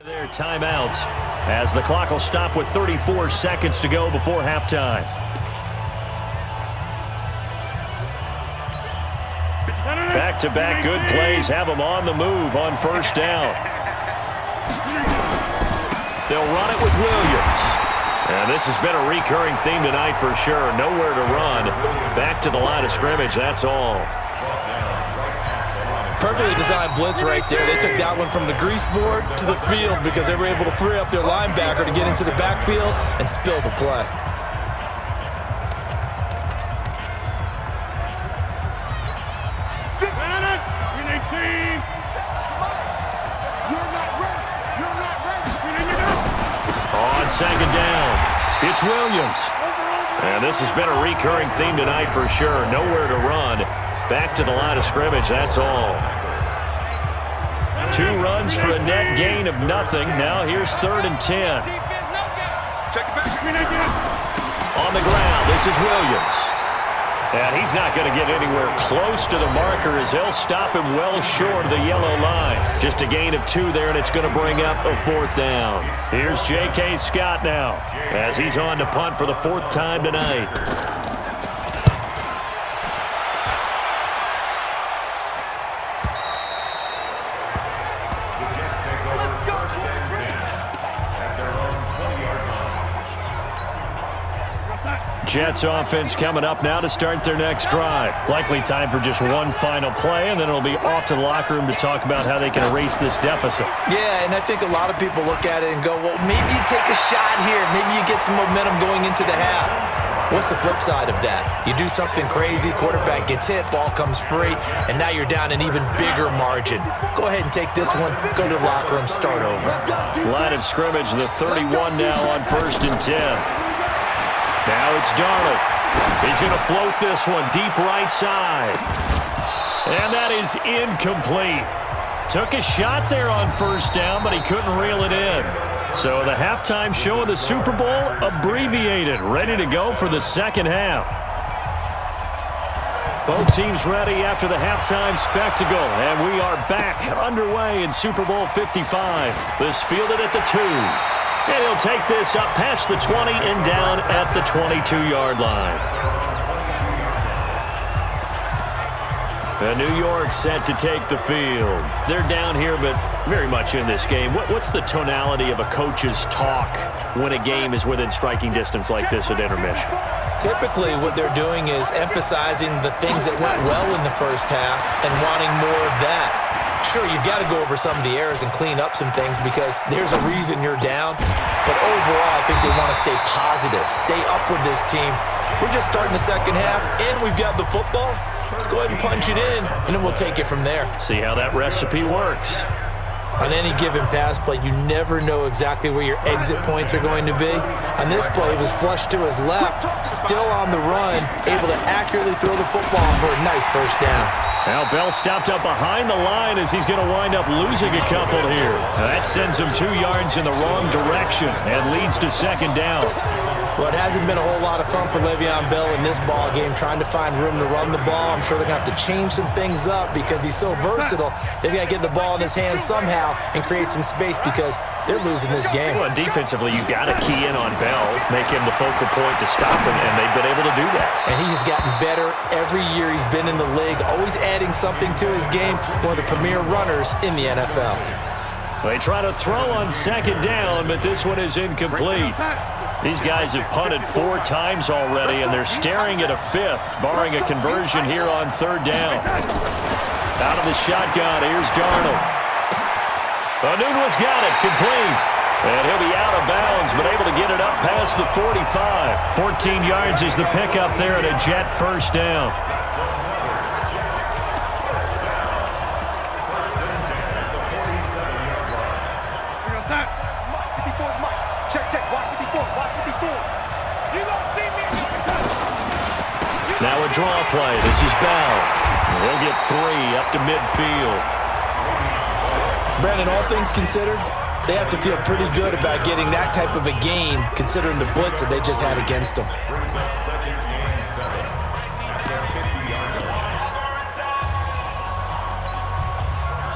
Their timeout as the clock will stop with 34 seconds to go before halftime. Back-to-back good plays have them on the move on first down. They'll run it with Williams. And this has been a recurring theme tonight for sure. Nowhere to run. Back to the line of scrimmage, that's all. Perfectly designed blitz right there. They took that one from the grease board to the field because they were able to free up their linebacker to get into the backfield and spill the play. On second down, it's Williams. And this has been a recurring theme tonight for sure. Nowhere to run. Back to the line of scrimmage, that's all. 2 runs for a net gain of nothing. Now here's 3rd and 10. On the ground, this is Williams. And he's not going to get anywhere close to the marker as he'll stop him well short of the yellow line. Just a gain of 2 there, and it's going to bring up a 4th down. Here's J.K. Scott now as he's on to punt for the 4th time tonight. Jets offense coming up now to start their next drive. Likely time for just one final play, and then it'll be off to the locker room to talk about how they can erase this deficit. Yeah, and I think a lot of people look at it and go, well, maybe you take a shot here. Maybe you get some momentum going into the half. What's the flip side of that? You do something crazy, quarterback gets hit, ball comes free, and now you're down an even bigger margin. Go ahead and take this one, go to the locker room, start over. Line of scrimmage, the 31 now on 1st and 10. Now it's Darnold. He's going to float this one deep right side. And that is incomplete. Took a shot there on 1st down, but he couldn't reel it in. So the halftime show of the Super Bowl abbreviated, ready to go for the second half. Both teams ready after the halftime spectacle, and we are back underway in Super Bowl 55. This fielded at the 2. And he'll take this up past the 20 and down at the 22-yard line. New York set to take the field. They're down here, but very much in this game. What's the tonality of a coach's talk when a game is within striking distance like this at intermission? Typically, what they're doing is emphasizing the things that went well in the first half and wanting more of that. Sure, you've got to go over some of the errors and clean up some things because there's a reason you're down. But overall, I think they want to stay positive, stay up with this team. We're just starting the second half, and we've got the football. Let's go ahead and punch it in, and then we'll take it from there. See how that recipe works. On any given pass play, you never know exactly where your exit points are going to be. On this play, it was flushed to his left, still on the run, able to accurately throw the football for a nice 1st down. Now Bell stopped up behind the line as he's going to wind up losing a couple here. That sends him 2 yards in the wrong direction and leads to 2nd down. Well, it hasn't been a whole lot of fun for Le'Veon Bell in this ball game, trying to find room to run the ball. I'm sure they're going to have to change some things up because he's so versatile. They've got to get the ball in his hands somehow and create some space because they're losing this game. Well, defensively, you've got to key in on Bell, make him the focal point to stop him, and they've been able to do that. And he has gotten better every year he's been in the league, always adding something to his game, one of the premier runners in the NFL. They try to throw on 2nd down, but this one is incomplete. These guys have punted 4 times already, and they're staring at a 5th, barring a conversion here on 3rd down. Out of the shotgun, here's Darnold. Nunez got it, complete. And he'll be out of bounds, but able to get it up past the 45. 14 yards is the pickup there at a Jet 1st down. Now a draw play. This is Bell. He'll get 3 up to midfield. Brandon, all things considered, they have to feel pretty good about getting that type of a game considering the blitz that they just had against them.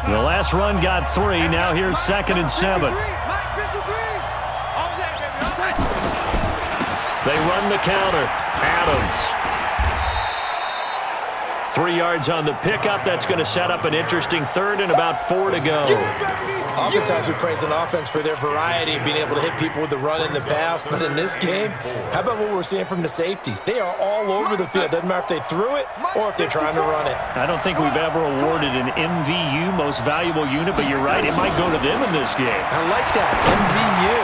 The last run got 3. Now here's 2nd and 7. They run the counter. Adams. 3 yards on the pickup. That's going to set up an interesting 3rd and about 4 to go. Oftentimes we praise an offense for their variety, being able to hit people with the run and the pass. But in this game, how about what we're seeing from the safeties? They are all over the field. Doesn't matter if they threw it or if they're trying to run it. I don't think we've ever awarded an MVU, most valuable unit, but you're right, it might go to them in this game. I like that, MVU.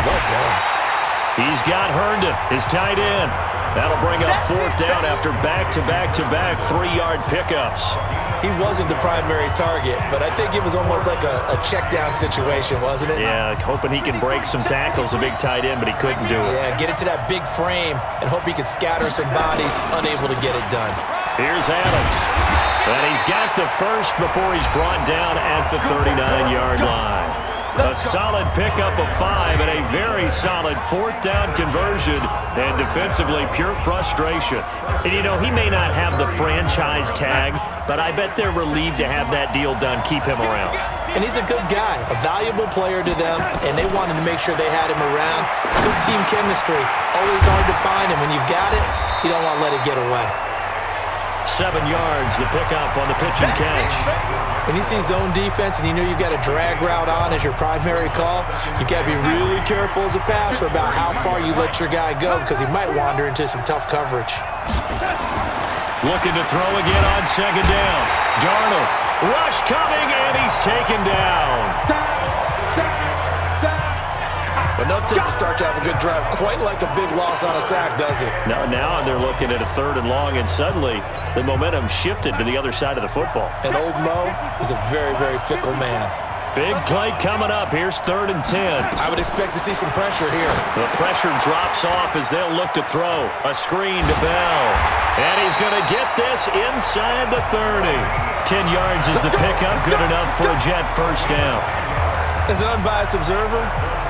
Well done. He's got Herndon, his tight end. That'll bring up 4th down after back-to-back 3-yard pickups. He wasn't the primary target, but I think it was almost like a check-down situation, wasn't it? Yeah, hoping he can break some tackles, a big tight end, but he couldn't do it. Yeah, get it to that big frame and hope he could scatter some bodies, unable to get it done. Here's Adams. And he's got the first before he's brought down at the 39-yard line. A solid pickup of 5 and a very solid 4th down conversion, and defensively pure frustration. And you know, he may not have the franchise tag, but I bet they're relieved to have that deal done, keep him around. And he's a good guy, a valuable player to them, and they wanted to make sure they had him around. Good team chemistry, always hard to find, and when you've got it, you don't want to let it get away. 7 yards, the pickup on the pitch and catch. When you see zone defense and you know you've got a drag route on as your primary call, you got to be really careful as a passer about how far you let your guy go because he might wander into some tough coverage. Looking to throw again on 2nd down. Darnold, rush coming, and he's taken down. Enough to start to have a good drive, quite like a big loss on a sack, does it? Now they're looking at a 3rd and long, and suddenly the momentum shifted to the other side of the football. And old Mo is a very, very fickle man. Big play coming up. Here's 3rd and 10. I would expect to see some pressure here. The pressure drops off as they'll look to throw. A screen to Bell. And he's going to get this inside the 30. 10 yards is the pickup. Good enough for a Jet 1st down. As an unbiased observer,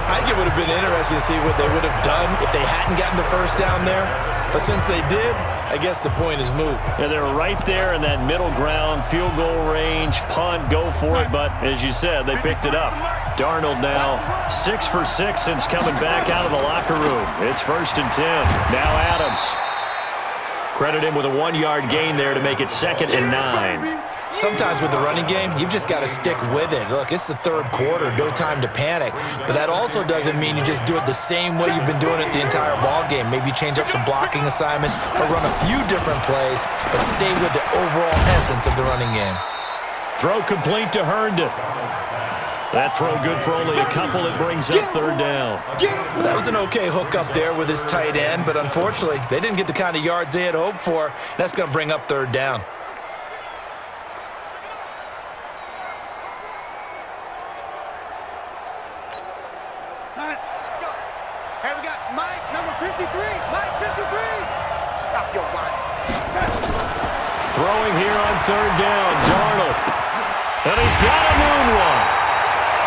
I think it would have been interesting to see what they would have done if they hadn't gotten the 1st down there. But since they did, I guess the point is moot. Yeah, they're right there in that middle ground, field goal range, punt, go for it. But as you said, they picked it up. Darnold now 6 for 6 since coming back out of the locker room. It's 1st and 10. Now Adams. Credit him with a 1-yard gain there to make it 2nd and 9. Sometimes with the running game, you've just got to stick with it. Look, it's the 3rd quarter, no time to panic. But that also doesn't mean you just do it the same way you've been doing it the entire ball game. Maybe change up some blocking assignments or run a few different plays, but stay with the overall essence of the running game. Throw complete to Herndon. That throw good for only a couple. It brings up 3rd down. That was an okay hook up there with his tight end, but unfortunately, they didn't get the kind of yards they had hoped for. That's going to bring up 3rd down. Throwing here on 3rd down, Darnold. And he's got a moonwalk.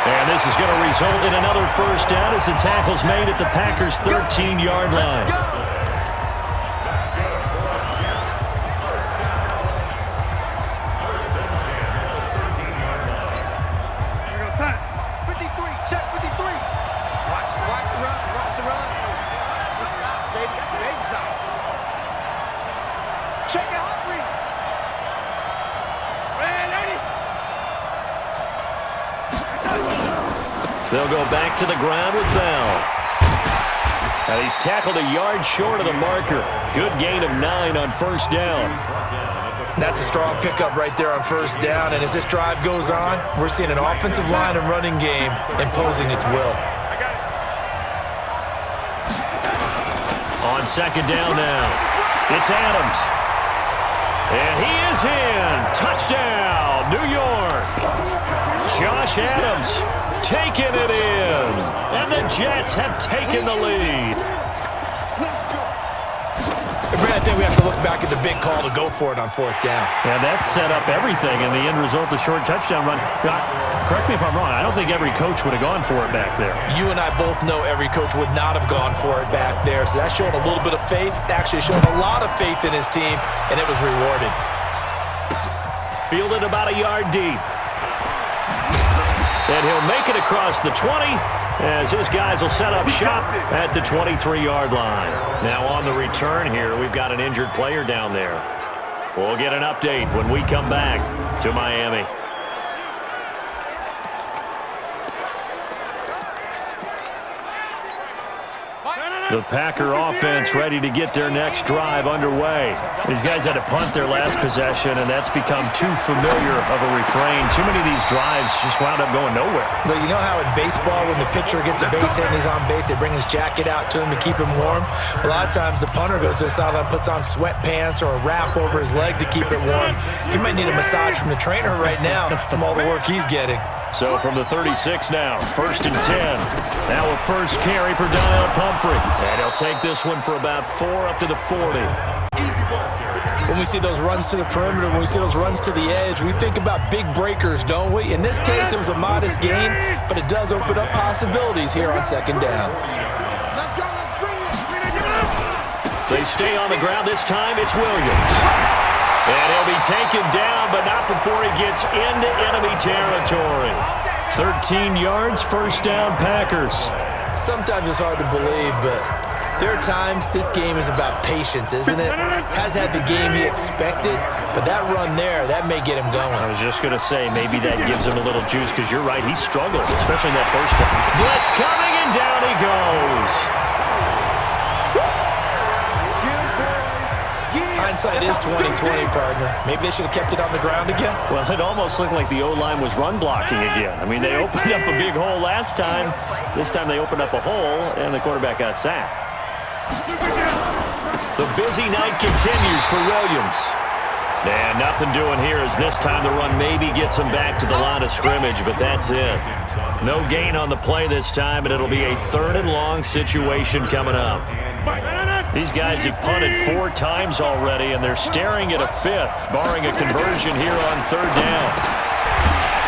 And this is going to result in another 1st down as the tackle's made at the Packers' 13-yard line. They'll go back to the ground with Bell. And he's tackled a yard short of the marker. Good gain of 9 on 1st down. That's a strong pickup right there on 1st down. And as this drive goes on, we're seeing an offensive line and running game imposing its will. On 2nd down now, it's Adams. And he is in. Touchdown, New York. Josh Adams taking it in. And the Jets have taken the lead. Brad, I think we have to look back at the big call to go for it on 4th down. Yeah, that set up everything, and the end result, the short touchdown run. Correct me if I'm wrong, I don't think every coach would have gone for it back there. You and I both know every coach would not have gone for it back there, so that's showing a little bit of faith, actually showing a lot of faith in his team, and it was rewarded. Fielded about a yard deep. And he'll make it across the 20 as his guys will set up shop at the 23-yard line. Now on the return here, we've got an injured player down there. We'll get an update when we come back to Miami. The Packer offense ready to get their next drive underway. These guys had to punt their last possession, and that's become too familiar of a refrain. Too many of these drives just wound up going nowhere. But you know how in baseball, when the pitcher gets a base hit and he's on base, they bring his jacket out to him to keep him warm? A lot of times the punter goes to the sideline, puts on sweatpants or a wrap over his leg to keep it warm. He might need a massage from the trainer right now from all the work he's getting. So from the 36 now, 1st and 10. Now a first carry for Donnell Pumphrey. And he'll take this one for about 4 up to the 40. When we see those runs to the perimeter, when we see those runs to the edge, we think about big breakers, don't we? In this case, it was a modest gain, but it does open up possibilities here on 2nd down. They stay on the ground. This time it's Williams. And he'll be taken down, but not before he gets into enemy territory. 13 yards, 1st down, Packers. Sometimes it's hard to believe, but there are times this game is about patience, isn't it? Has had the game he expected, but that run there, that may get him going. I was just going to say, maybe that gives him a little juice, because you're right, he struggled, especially in that first time. Blitz coming, and down he goes. Hindsight is 20/20, partner. Maybe they should have kept it on the ground again. Well, it almost looked like the O-line was run blocking again. I mean, they opened up a big hole last time. This time they opened up a hole, and the quarterback got sacked. The busy night continues for Williams. And nothing doing here as this time the run maybe gets him back to the line of scrimmage, but that's it. No gain on the play this time, and it'll be a 3rd and long situation coming up. These guys have punted 4 times already, and they're staring at a 5th, barring a conversion here on 3rd down.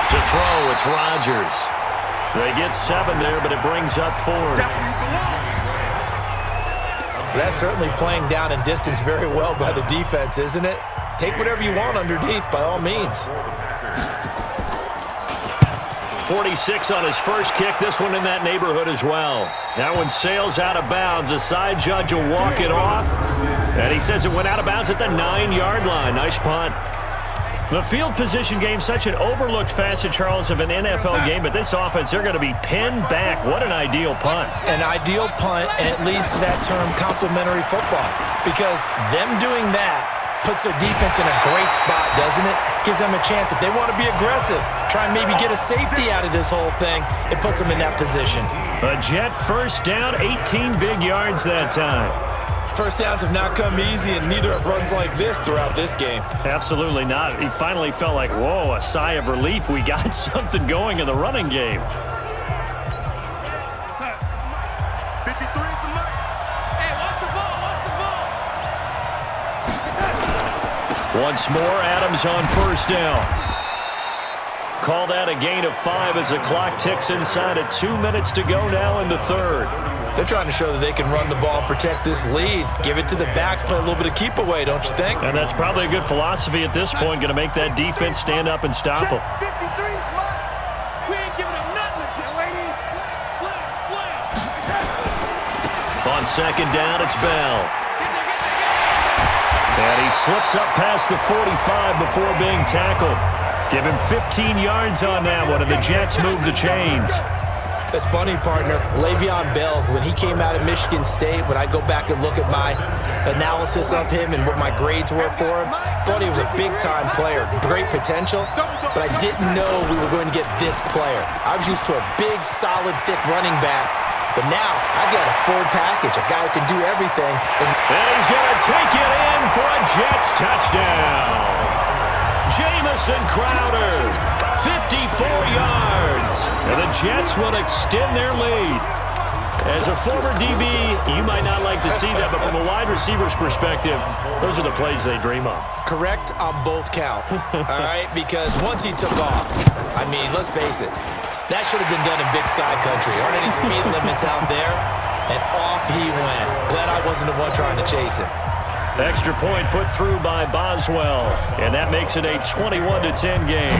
To throw, it's Rodgers. They get 7 there, but it brings up 4th. That's certainly playing down in distance very well by the defense, isn't it? Take whatever you want underneath, by all means. 46 on his first kick. This one in that neighborhood as well. That one sails out of bounds. The side judge will walk it off. And he says it went out of bounds at the 9-yard line. Nice punt. The field position game, such an overlooked facet, Charles, of an NFL game. But this offense, they're going to be pinned back. What an ideal punt. An ideal punt, and it leads to that term complementary football. Because them doing that puts their defense in a great spot, doesn't it? Gives them a chance. If they want to be aggressive, try and maybe get a safety out of this whole thing, it puts them in that position. A Jet first down, 18 big yards that time. First downs have not come easy, and neither have runs like this throughout this game. Absolutely not. He finally felt like, whoa, a sigh of relief. We got something going in the running game. Once more, Adams on 1st down. Call that a gain of 5 as the clock ticks inside of 2 minutes to go now in the 3rd. They're trying to show that they can run the ball and protect this lead. Give it to the backs, play a little bit of keep away, don't you think? And that's probably a good philosophy at this point, going to make that defense stand up and stop them. On 2nd down, it's Bell. And he slips up past the 45 before being tackled. Give him 15 yards on that one, and the Jets move the chains. That's funny, partner. Le'Veon Bell, when he came out of Michigan State, when I go back and look at my analysis of him and what my grades were for him, thought he was a big-time player, great potential, but I didn't know we were going to get this player. I was used to a big, solid, thick running back, but now I've got a full package, a guy who can do everything. And he's going to take it in for a Jets touchdown. Jamison Crowder, 54 yards. And the Jets will extend their lead. As a former DB, you might not like to see that, but from a wide receiver's perspective, those are the plays they dream of. Correct on both counts, all right? Because once he took off, I mean, let's face it, that should have been done in Big Sky Country. Aren't any speed limits out there? And off he went. Glad I wasn't the one trying to chase him. Extra point put through by Boswell, and that makes it a 21-10 game.